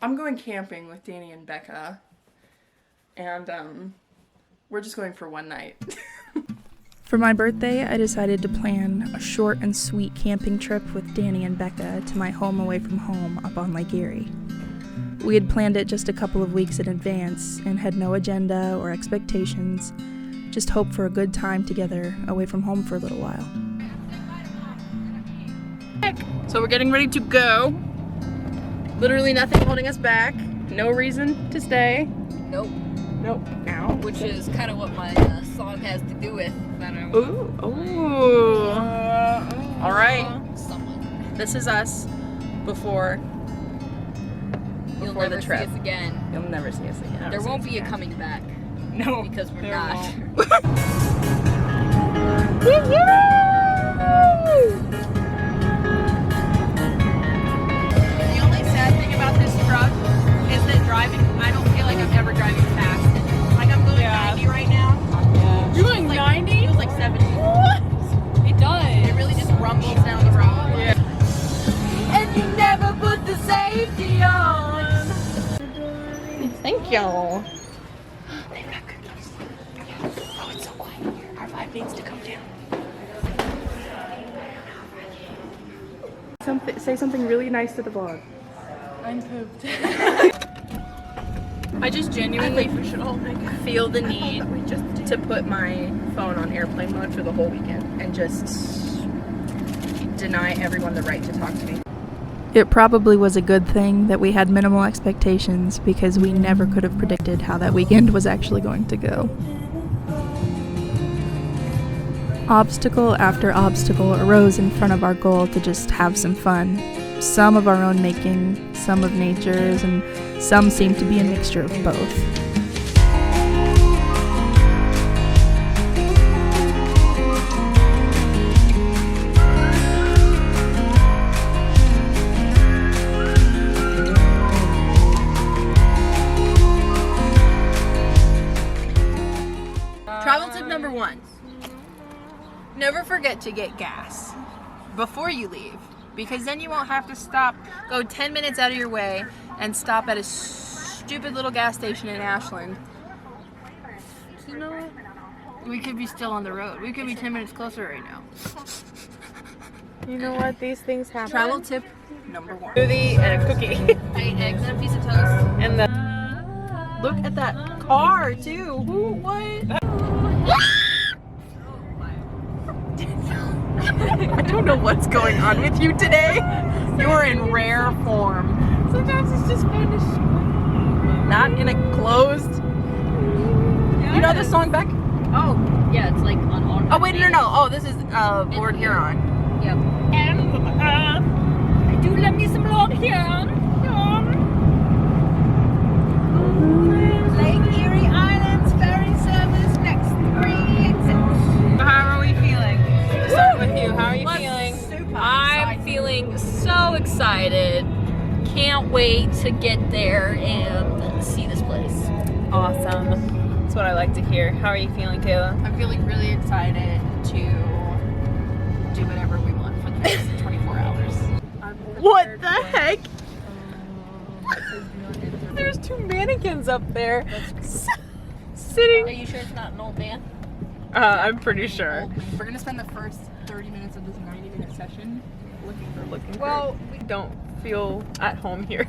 I'm going camping with Danny and Becca, and we're just going for one night. For my birthday, I decided to plan a short and sweet camping trip with Danny and Becca to my home away from home up on Lake Erie. We had planned it just a couple of weeks in advance and had no agenda or expectations, just hope for a good time together away from home for a little while. So we're getting ready to go. Literally nothing holding us back. No reason to stay. Nope. Nope. Ow. Which is kind of what my song has to do with. Ooh. Ooh. All right. Someone. This is us before You'll the never trip. see us again. You'll never see us again. There won't be a coming back. No. Because we're there not. won't. The only sad thing about this truck is that driving, I don't feel like I'm ever driving fast. Like I'm going 90 right now. Yeah. You're going 90? It feels like 70. What? It does. It really just rumbles down the road. Yeah. And you never put the safety on. Thank you. They've got cookies. Oh, it's so quiet here. Our vibe needs to come down. Say something really nice to the vlog. I'm pooped. I just genuinely feel the need to put my phone on airplane mode for the whole weekend and just deny everyone the right to talk to me. It probably was a good thing that we had minimal expectations because we never could have predicted how that weekend was actually going to go. Obstacle after obstacle arose in front of our goal to just have some fun. Some of our own making, some of nature's, and some seemed to be a mixture of both. Travel tip number 1. Never forget to get gas before you leave, because then you won't have to go 10 minutes out of your way and stop at a stupid little gas station in Ashland. You know what? We could be still on the road. We could be 10 minutes closer right now. You know what? These things happen. Travel tip number 1. Smoothie and a cookie. I ate eggs and a piece of toast. And the Look at that car too. Who? What? I don't know what's going on with you today. You are in rare form. sometimes it's just fun to Not in a closed. You know the song, Beck? Oh, yeah, it's like on all. Oh wait, no. Oh, this is Lord Huron. Yep. And do let me some Lord Huron. Lake Erie Islands ferry service next 3 exits. How are we feeling? Start with you. How are you feeling? I'm feeling so excited. Can't wait to get there and see this place. Awesome. That's what I like to hear. How are you feeling, Kayla? I'm feeling really excited to do whatever we want for the next 24 hours. What the heck? There's 2 mannequins up there sitting. Are you sure it's not an old man? I'm pretty sure. We're gonna spend the first 30 minutes of this 90-minute session looking Well, we don't feel at home here.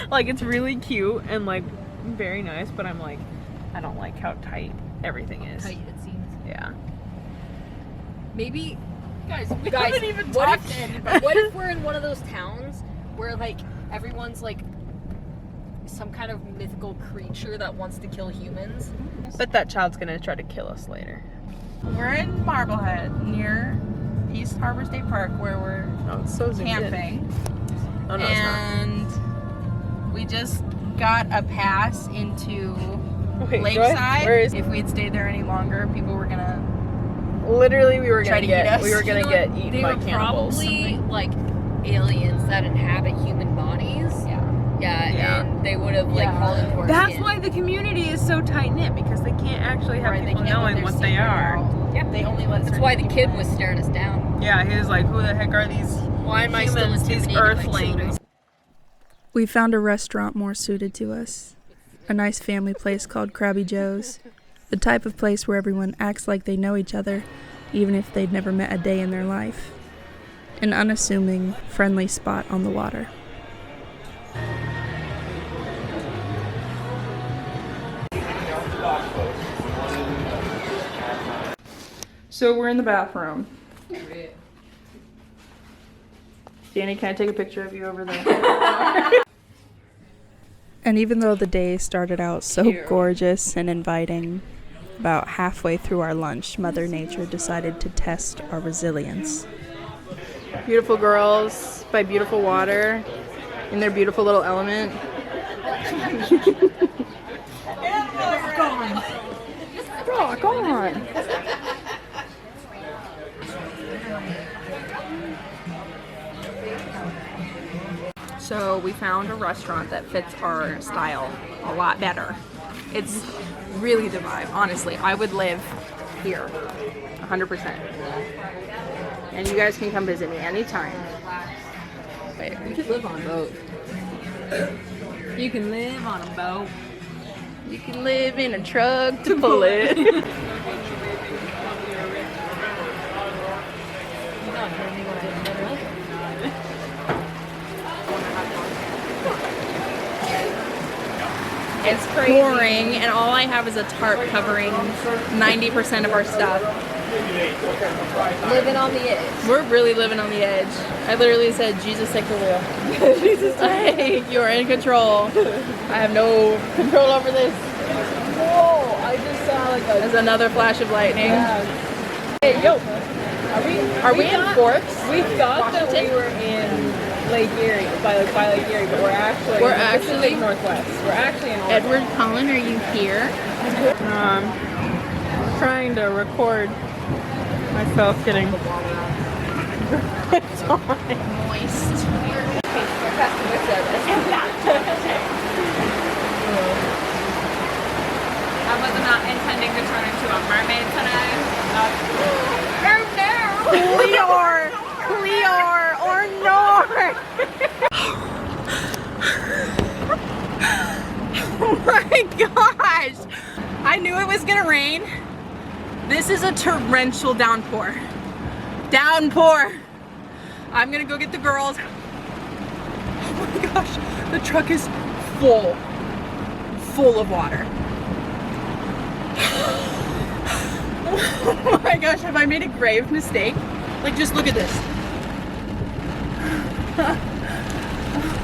Like, it's really cute and like very nice, but I'm like, I don't like how tight everything is. Tight, it seems. Yeah. Maybe. Guys, Guys, what if we're in one of those towns where like everyone's like some kind of mythical creature that wants to kill humans? But that child's gonna try to kill us later. We're in Marblehead near East Harbor State Park where we're It's so zoomed in. camping. Oh no, it's not. And we just got a pass into Wait, Lakeside. Where is? If we had stayed there any longer, people were gonna Literally, we were Try gonna to eat get. us. We were gonna You know get what? eaten They by were cannibals. probably like aliens that inhabit human bodies. Yeah, and they would have like crawled into our That's skin. why the community is so tight knit, because they can't actually have Right, they people can't let knowing their what they secret are. out. Yep. They only let That's certain why the people kid in. was staring us down. Yeah, he was like, "Who the heck are these Why am I still humans? These intimidated by earthlings?" children? We found a restaurant more suited to us. A nice family place called Krabby Joe's. The type of place where everyone acts like they know each other, even if they'd never met a day in their life. An unassuming, friendly spot on the water. So we're in the bathroom. Danny, can I take a picture of you over there? And even though the day started out so gorgeous and inviting, about halfway through our lunch, Mother Nature decided to test our resilience. Beautiful girls by beautiful water in their beautiful little element. Rock on. So we found a restaurant that fits our style a lot better. It's really the vibe, honestly. I would live here, 100%. And you guys can come visit me anytime. Wait, You could live on a boat. You can live on a boat. you can live in a truck to pull it. It's pouring, and all I have is a tarp covering 90% of our stuff. Living on the edge. We're really living on the edge. I literally said, Jesus, take the wheel. Jesus, you are in control. I have no control over this. Whoa! I just saw like a. There's another flash of lightning. Hey, yo! Are we in Forks? We thought that Washington? we were in Lake Erie, by Lake Erie, but we're actually northwest. We're actually in Oregon. Edward Cullen, are you here? Trying to record myself getting Moist. I was not intending to turn into a mermaid today. Clear or Nor. Oh my gosh! I knew it was gonna rain. This is a torrential downpour. Downpour! I'm gonna go get the girls. Oh my gosh, the truck is full of water. Oh my gosh, have I made a grave mistake? Like, just look at this.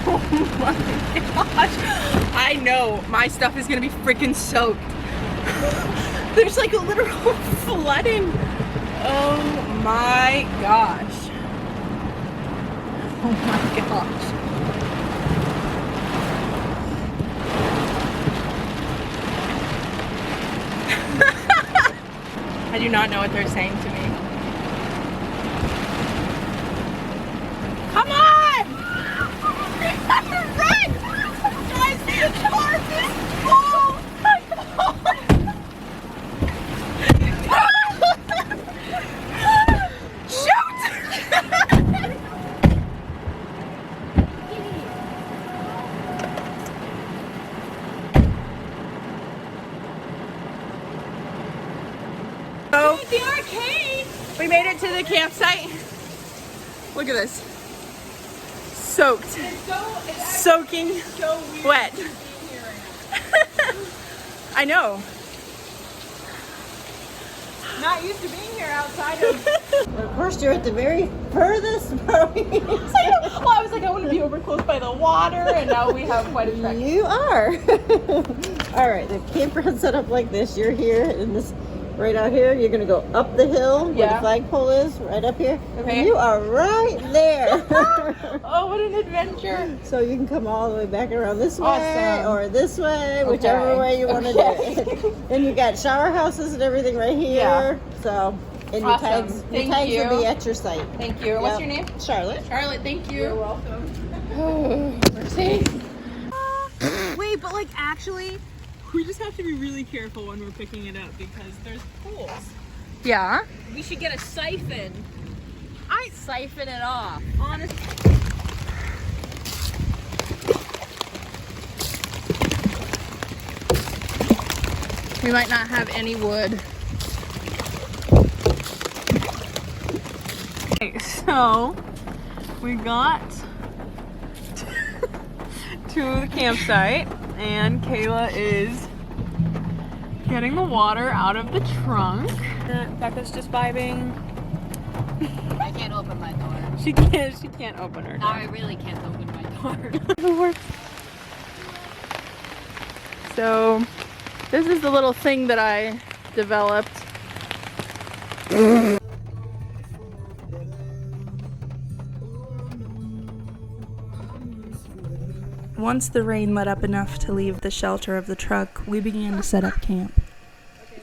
Oh my gosh. I know my stuff is gonna be freaking soaked. There's like a literal flooding. Oh my gosh. Oh my gosh. I do not know what they're saying to me. Come on! Run! Guys, the car is full! Shoot! So, the arcade! We made it to the campsite. Look at this. Soaked. Soaking wet. I know. not used to being here outside of. Of course, you're at the very furthest point. Well, I was like, I want to be over close by the water, and now we have quite a trek. You are. All right, the campground set up like this. You're here in this, right out here. You're gonna go up the hill where Yeah. the flagpole is, right up here. Okay. And you are right there. Oh, what an adventure! So you can come all the way back around this way Awesome. or this way, whichever Okay. way you want to do it. And you got shower houses and everything right here. Yeah. So, and Awesome. your tags Thank you. will be at your site. Thank you. What's Yep. your name? Charlotte. Charlotte. Thank you. You're welcome. Oh, mercy. Wait, but like actually, we just have to be really careful when we're picking it up because there's pools. Yeah. We should get a siphon. I siphon it off. Honestly. We might not have any wood. Okay, so we got to the campsite and Kayla is getting the water out of the trunk. Becca's just vibing. I can't open my door. She can't open her Now door. I really can't open my door. So this is the little thing that I developed. Once the rain let up enough to leave the shelter of the truck, we began to set up camp.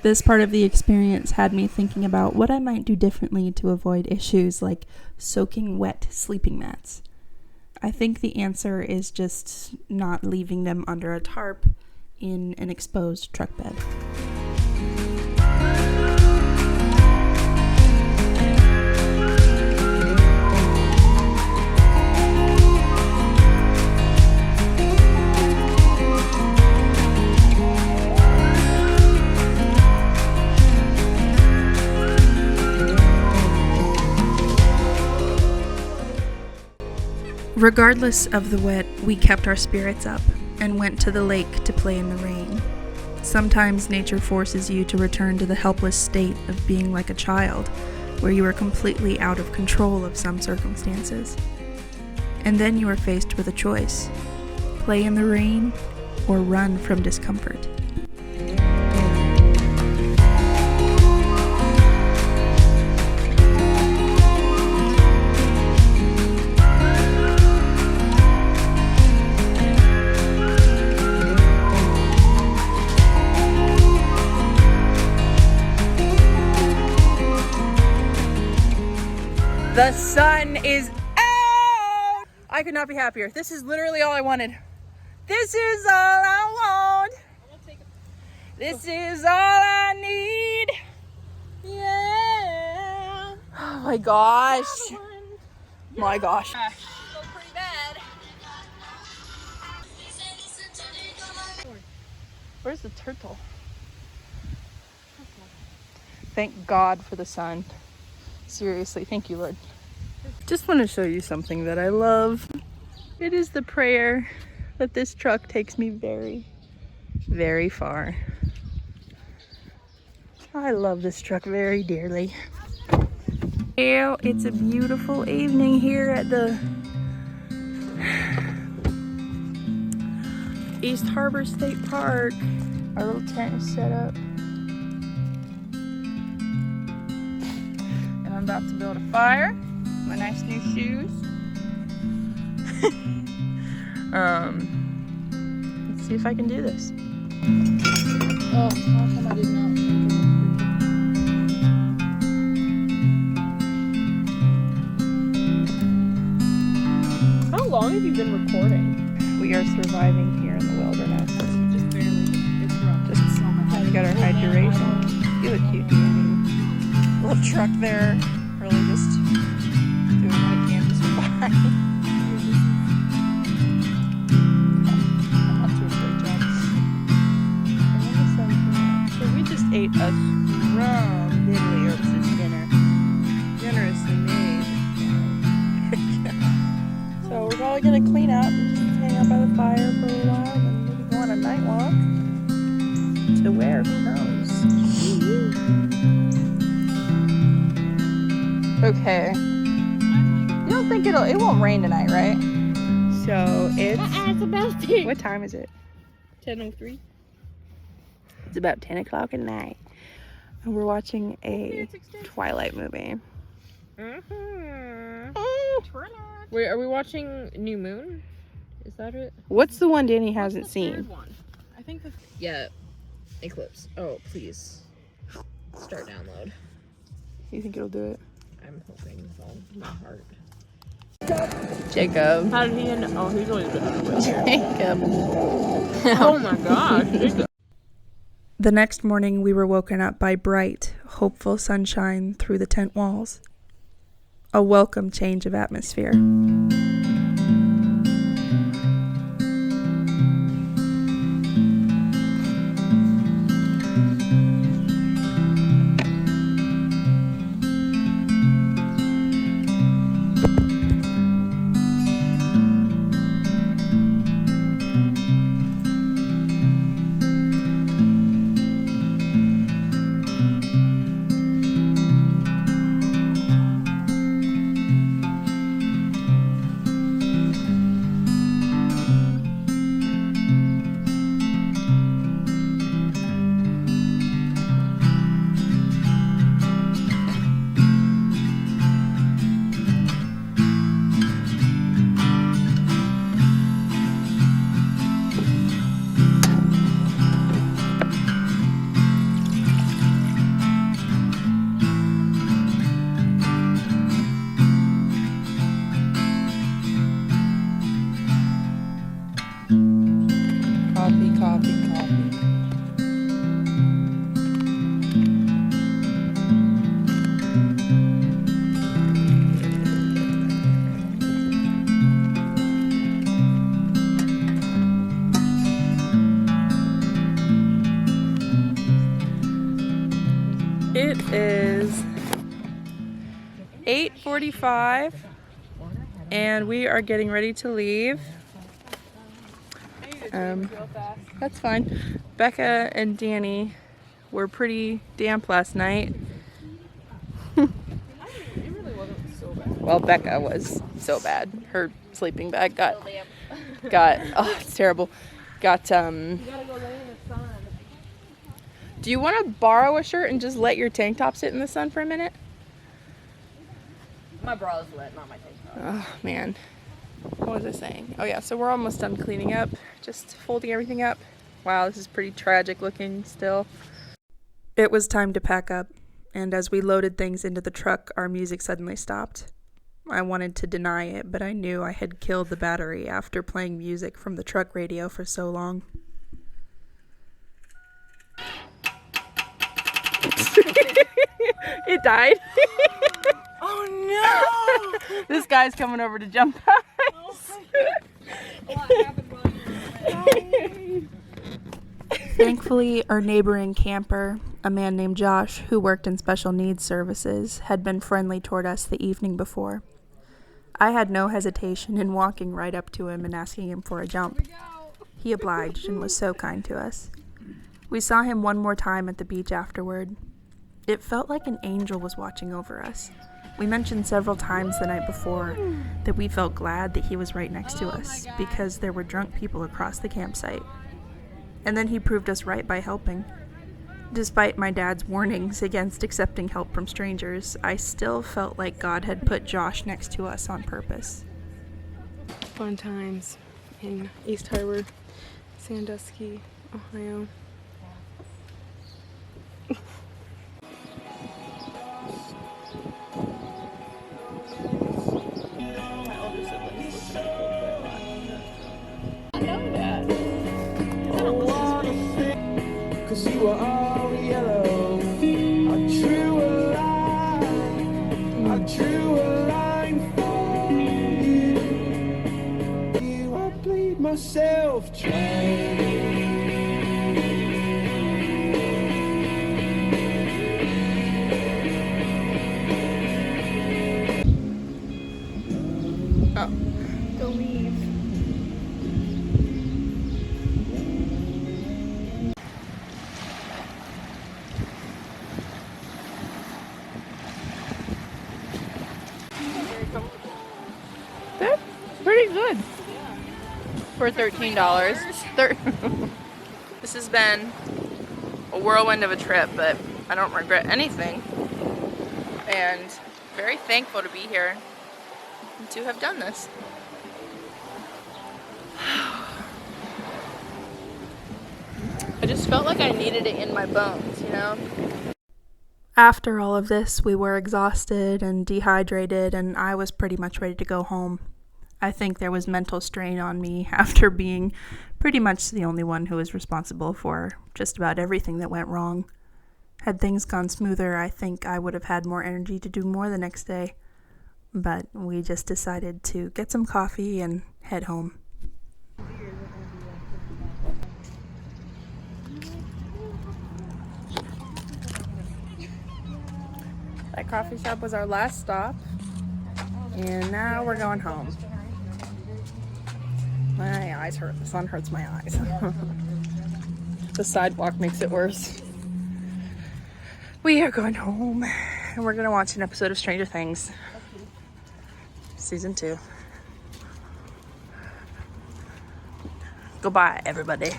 This part of the experience had me thinking about what I might do differently to avoid issues like soaking wet sleeping mats. I think the answer is just not leaving them under a tarp in an exposed truck bed. Regardless of the wet, we kept our spirits up and went to the lake to play in the rain. Sometimes nature forces you to return to the helpless state of being like a child, where you are completely out of control of some circumstances. And then you are faced with a choice: play in the rain or run from discomfort. The sun is out! I could not be happier. This is literally all I wanted. This is all I want. This is all I need. Yeah. Oh my gosh. My gosh. Pretty bad. Where's the turtle? Thank God for the sun. Seriously, thank you, Lord. Just want to show you something that I love. It is the prayer that this truck takes me very, very far. I love this truck very dearly. Well, it's a beautiful evening here at the East Harbor State Park. Our little tent is set up. I'm about to build a fire. My nice new shoes. Let's see if I can do this. Oh, how come I did not? How long have you been recording? We are surviving here in the wilderness. Just barely. It's rough. Just so much. We got our hydration. You look cute, Danny. Little truck there, really just doing what I can to survive. I'm not doing a great job. So we just ate a strong diddly herbs dinner. Generously made. So we're probably gonna clean up and just hang out by the fire for a little while and maybe go on a night walk. To where? Who knows? Okay. You don't think it won't rain tonight, right? So it's about to. what time is it? 10:03. It's about 10 o'clock at night. And we're watching a Twilight movie. Wait, are we watching New Moon? Is that it? What's the one Danny hasn't seen? I think the Yeah. Eclipse. Oh, please. Start download. You think it'll do it? I'm hoping with all my heart. Jacob. How did he end up? Oh, he's always been on the way. Jacob. Oh my gosh. The next morning, we were woken up by bright, hopeful sunshine through the tent walls. A welcome change of atmosphere. is 8:45 and we are getting ready to leave. That's fine. Becca and Danny were pretty damp last night. Well, Becca was so bad. Her sleeping bag got oh, it's terrible. Got Do you want to borrow a shirt and just let your tank top sit in the sun for a minute? My bra is wet, not my tank top. Oh man, what was I saying? Oh yeah, so we're almost done cleaning up, just folding everything up. Wow, this is pretty tragic looking still. It was time to pack up, and as we loaded things into the truck, our music suddenly stopped. I wanted to deny it, but I knew I had killed the battery after playing music from the truck radio for so long. It died. Oh no! This guy's coming over to jump ice. Thankfully, our neighboring camper, a man named Josh who worked in special needs services, had been friendly toward us the evening before. I had no hesitation in walking right up to him and asking him for a jump. He obliged and was so kind to us. We saw him one more time at the beach afterward. It felt like an angel was watching over us. We mentioned several times the night before that we felt glad that he was right next to us because there were drunk people across the campsite. And then he proved us right by helping. Despite my dad's warnings against accepting help from strangers, I still felt like God had put Josh next to us on purpose. Fun times in East Harbor, Sandusky, Ohio. Cause you were all yellow. I drew a line for you. I bleed myself dry. Oh, don't leave. They're pretty good for $13. This has been a whirlwind of a trip, but I don't regret anything. And very thankful to be here and to have done this. I just felt like I needed it in my bones, you know? After all of this, we were exhausted and dehydrated, and I was pretty much ready to go home. I think there was mental strain on me after being pretty much the only one who was responsible for just about everything that went wrong. Had things gone smoother, I think I would have had more energy to do more the next day. But we just decided to get some coffee and head home. That coffee shop was our last stop, and now we're going home. My eyes hurt. The sun hurts my eyes. The sidewalk makes it worse. We are going home, and we're going to watch an episode of Stranger Things. Season 2. Goodbye, everybody.